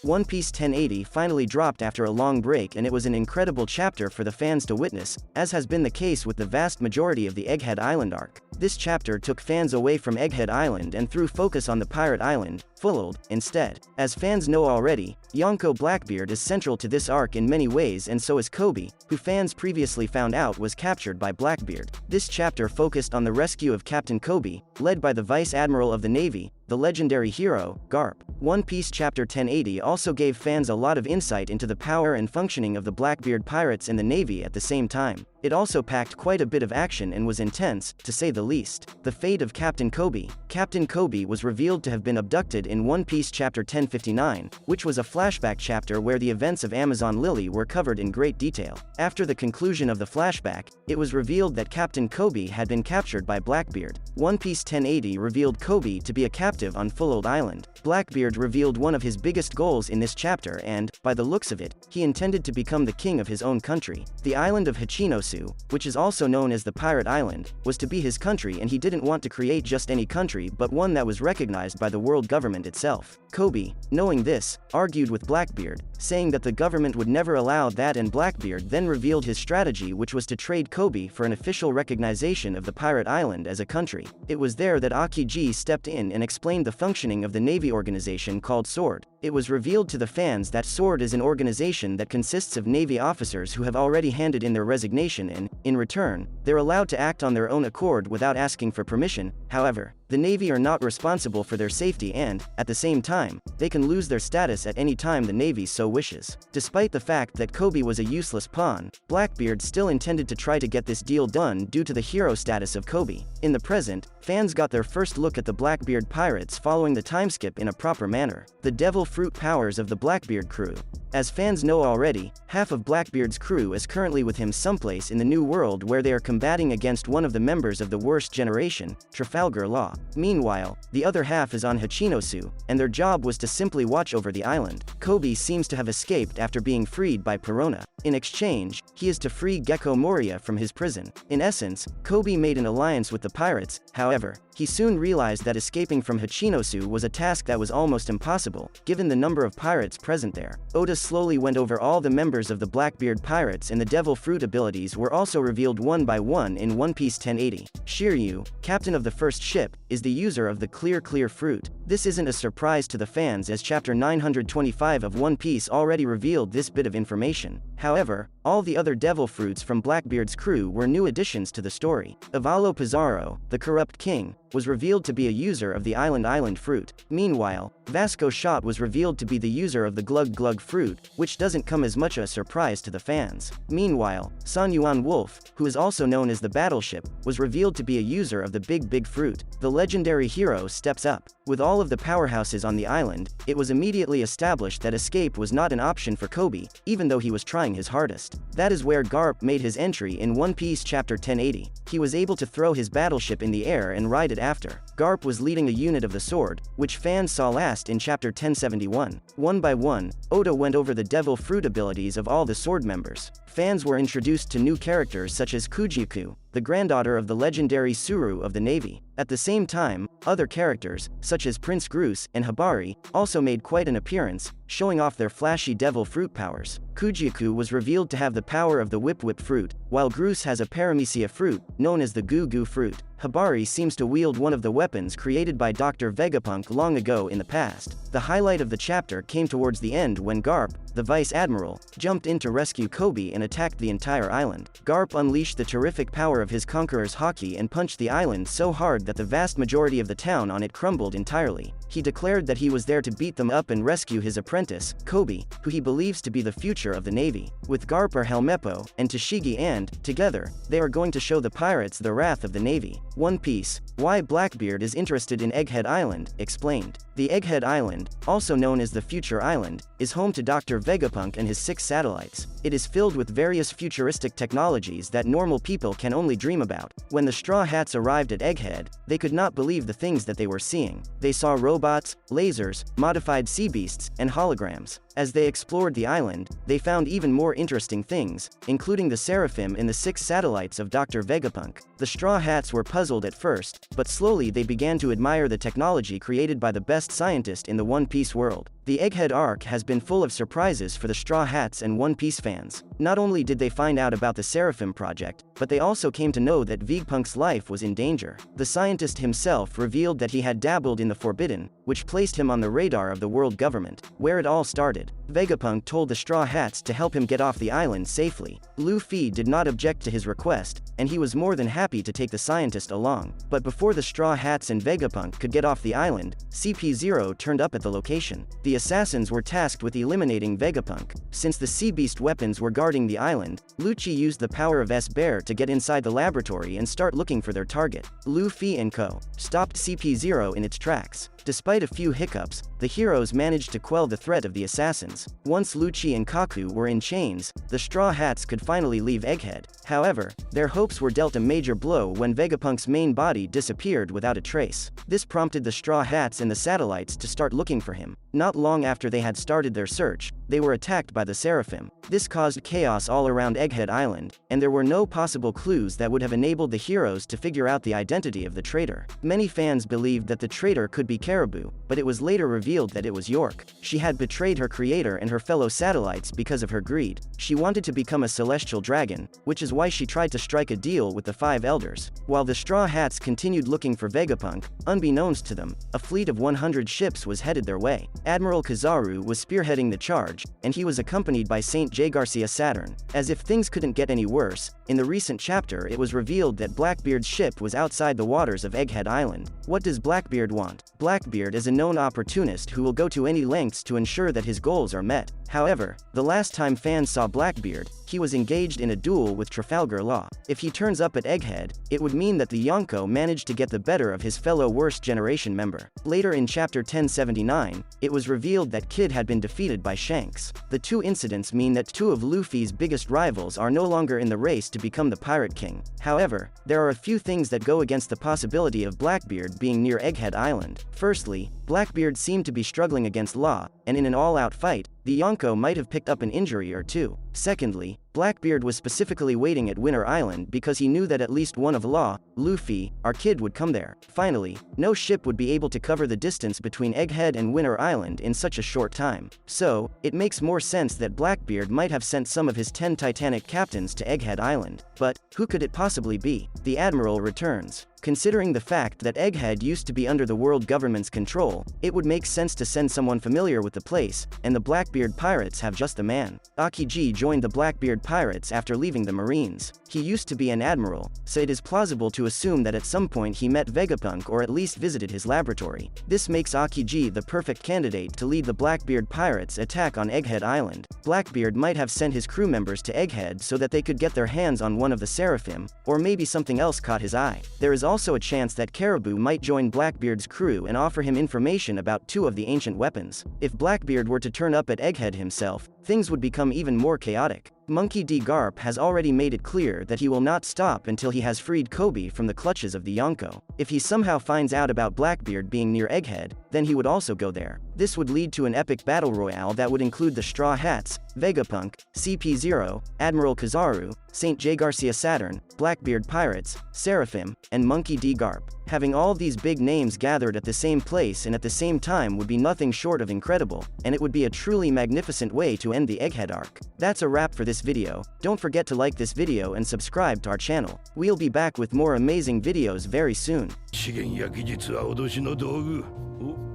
One Piece 1080 finally dropped after a long break, and it was an incredible chapter for the fans to witness, as has been the case with the vast majority of the Egghead Island arc. This chapter took fans away from Egghead Island and threw focus on the pirate island, Fulleld, instead. As fans know already, Yonko Blackbeard is central to this arc in many ways, and so is Koby, who fans previously found out was captured by Blackbeard. This chapter focused on the rescue of Captain Koby, led by the Vice Admiral of the Navy, the legendary hero, Garp. One Piece Chapter 1080 also gave fans a lot of insight into the power and functioning of the Blackbeard pirates and the Navy at the same time. It also packed quite a bit of action and was intense, to say the least. The fate of Captain Koby. Captain Koby was revealed to have been abducted in One Piece Chapter 1059, which was a flashback chapter where the events of Amazon Lily were covered in great detail. After the conclusion of the flashback, it was revealed that Captain Koby had been captured by Blackbeard. One Piece 1080 revealed Koby to be a captive on Fulleld Island. Blackbeard revealed one of his biggest goals in this chapter and, by the looks of it, he intended to become the king of his own country. The island of Hachinosu, which is also known as the Pirate Island, was to be his country, and he didn't want to create just any country but one that was recognized by the world government itself. Koby, knowing this, argued with Blackbeard, saying that the government would never allow that, and Blackbeard then revealed his strategy, which was to trade Koby for an official recognition of the Pirate Island as a country. It was there that Akiji stepped in and explained the functioning of the Navy organization called SWORD. It was revealed to the fans that SWORD is an organization that consists of Navy officers who have already handed in their resignation, and, in return, they're allowed to act on their own accord without asking for permission. However, the Navy are not responsible for their safety and, at the same time, they can lose their status at any time the Navy so wishes. Despite the fact that Koby was a useless pawn, Blackbeard still intended to try to get this deal done due to the hero status of Koby. In the present, fans got their first look at the Blackbeard pirates following the timeskip in a proper manner. The devil fruit powers of the Blackbeard crew. As fans know already, half of Blackbeard's crew is currently with him someplace in the New World, where they are combating against one of the members of the worst generation, Trafalgar Law. Meanwhile, the other half is on Hachinosu, and their job was to simply watch over the island. Koby seems to have escaped after being freed by Perona. In exchange, he is to free Gecko Moria from his prison. In essence, Koby made an alliance with the pirates. However, he soon realized that escaping from Hachinosu was a task that was almost impossible, given the number of pirates present there. Oda slowly went over all the members of the Blackbeard pirates, and the devil fruit abilities were also revealed one by one in One Piece 1080. Shiryu, captain of the first ship, is the user of the clear fruit. This isn't a surprise to the fans, as chapter 925 of One Piece already revealed this bit of information. However, all the other devil fruits from Blackbeard's crew were new additions to the story. Ivalo Pizarro, the corrupt king, was revealed to be a user of the island fruit. Meanwhile, Vasco Shot was revealed to be the user of the glug fruit, which doesn't come as much a surprise to the fans. Meanwhile, San Yuan Wolf, who is also known as the battleship, was revealed to be a user of the big fruit. The legendary hero steps up. With all of the powerhouses on the island, it was immediately established that escape was not an option for Koby, even though he was trying his hardest. That is where Garp made his entry in One Piece Chapter 1080. He was able to throw his battleship in the air and ride it after. Garp was leading a unit of the sword, which fans saw last in Chapter 1071. One by one, Oda went over the devil fruit abilities of all the sword members. Fans were introduced to new characters such as Kugimiya, the granddaughter of the legendary Suru of the Navy. At the same time, other characters, such as Prince Groose and Hibari, also made quite an appearance, showing off their flashy devil fruit powers. Kugimiya was revealed to have the power of the whip fruit, while Groose has a paramecia fruit, known as the goo fruit. Hibari seems to wield one of the weapons created by Dr. Vegapunk long ago in the past. The highlight of the chapter came towards the end when Garp, the Vice Admiral, jumped in to rescue Koby and attacked the entire island. Garp unleashed the terrific power of his conqueror's haki and punched the island so hard that the vast majority of the town on it crumbled entirely. He declared that he was there to beat them up and rescue his apprentice, Koby, who he believes to be the future of the Navy. With Garp or Helmeppo and Tashigi, and, together, they are going to show the pirates the wrath of the Navy. One Piece, why Blackbeard is interested in Egghead Island, explained. The Egghead Island, also known as the Future Island, is home to Dr. Vegapunk and his 6 satellites. It is filled with various futuristic technologies that normal people can only dream about. When the Straw Hats arrived at Egghead, they could not believe the things that they were seeing. They saw robots, lasers, modified sea beasts, and holograms. As they explored the island, they found even more interesting things, including the Seraphim in the 6 satellites of Dr. Vegapunk. The Straw Hats were puzzled at first, but slowly they began to admire the technology created by the best scientist in the One Piece world. The Egghead arc has been full of surprises for the Straw Hats and One Piece fans. Not only did they find out about the Seraphim project, but they also came to know that Vegapunk's life was in danger. The scientist himself revealed that he had dabbled in the Forbidden, which placed him on the radar of the world government. Where it all started, Vegapunk told the Straw Hats to help him get off the island safely. Luffy did not object to his request, and he was more than happy to take the scientist along. But before the Straw Hats and Vegapunk could get off the island, CP0 turned up at the location. The assassins were tasked with eliminating Vegapunk. Since the Sea Beast weapons were guarding the island, Lucci used the power of S-Bear to get inside the laboratory and start looking for their target. Luffy and Co. stopped CP0 in its tracks. Despite a few hiccups, the heroes managed to quell the threat of the assassins. Once Lucci and Kaku were in chains, the Straw Hats could finally leave Egghead. However, their hopes were dealt a major blow when Vegapunk's main body disappeared without a trace. This prompted the Straw Hats and the satellites to start looking for him. Not long after they had started their search, they were attacked by the Seraphim. This caused chaos all around Egghead Island, and there were no possible clues that would have enabled the heroes to figure out the identity of the traitor. Many fans believed that the traitor could be Caribou, but it was later revealed that it was York. She had betrayed her creator and her fellow satellites because of her greed. She wanted to become a celestial dragon, which is why she tried to strike a deal with the Five Elders. While the Straw Hats continued looking for Vegapunk, unbeknownst to them, a fleet of 100 ships was headed their way. Admiral Kizaru was spearheading the charge, and he was accompanied by Saint J. Garcia Saturn. As if things couldn't get any worse, in the recent chapter it was revealed that Blackbeard's ship was outside the waters of Egghead Island. What does Blackbeard want? Blackbeard is a known opportunist who will go to any lengths to ensure that his goals are met. However, the last time fans saw Blackbeard, he was engaged in a duel with Trafalgar Law. If he turns up at Egghead, it would mean that the Yonko managed to get the better of his fellow Worst Generation member. Later in chapter 1079, it was revealed that Kid had been defeated by Shanks. The two incidents mean that two of Luffy's biggest rivals are no longer in the race to become the Pirate King. However, there are a few things that go against the possibility of Blackbeard being near Egghead Island. Firstly, Blackbeard seemed to be struggling against Law, and in an all-out fight, the Yonko might have picked up an injury or two. Secondly, Blackbeard was specifically waiting at Winter Island because he knew that at least one of Law, Luffy, or Kid would come there. Finally, no ship would be able to cover the distance between Egghead and Winter Island in such a short time. So, it makes more sense that Blackbeard might have sent some of his 10 Titanic captains to Egghead Island. But, who could it possibly be? The Admiral returns. Considering the fact that Egghead used to be under the world government's control, it would make sense to send someone familiar with the place, and the Blackbeard pirates have just the man. Akiji joined the Blackbeard pirates after leaving the Marines. He used to be an admiral, so it is plausible to assume that at some point he met Vegapunk or at least visited his laboratory. This makes Akiji the perfect candidate to lead the Blackbeard pirates' attack on Egghead Island. Blackbeard might have sent his crew members to Egghead so that they could get their hands on one of the Seraphim, or maybe something else caught his eye. There is also a chance that Caribou might join Blackbeard's crew and offer him information about two of the ancient weapons. If Blackbeard were to turn up at Egghead himself, things would become even more chaotic. Monkey D. Garp has already made it clear that he will not stop until he has freed Kobe from the clutches of the Yonko. If he somehow finds out about Blackbeard being near Egghead, then he would also go there. This would lead to an epic battle royale that would include the Straw Hats, Vegapunk, CP0, Admiral Kizaru, Saint J. Garcia Saturn, Blackbeard Pirates, Seraphim, and Monkey D. Garp. Having all these big names gathered at the same place and at the same time would be nothing short of incredible, and it would be a truly magnificent way to end the Egghead arc. That's a wrap for this video. Don't forget to like this video and subscribe to our channel. We'll be back with more amazing videos very soon. 資源や技術は脅しの道具。お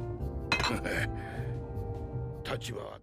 立場は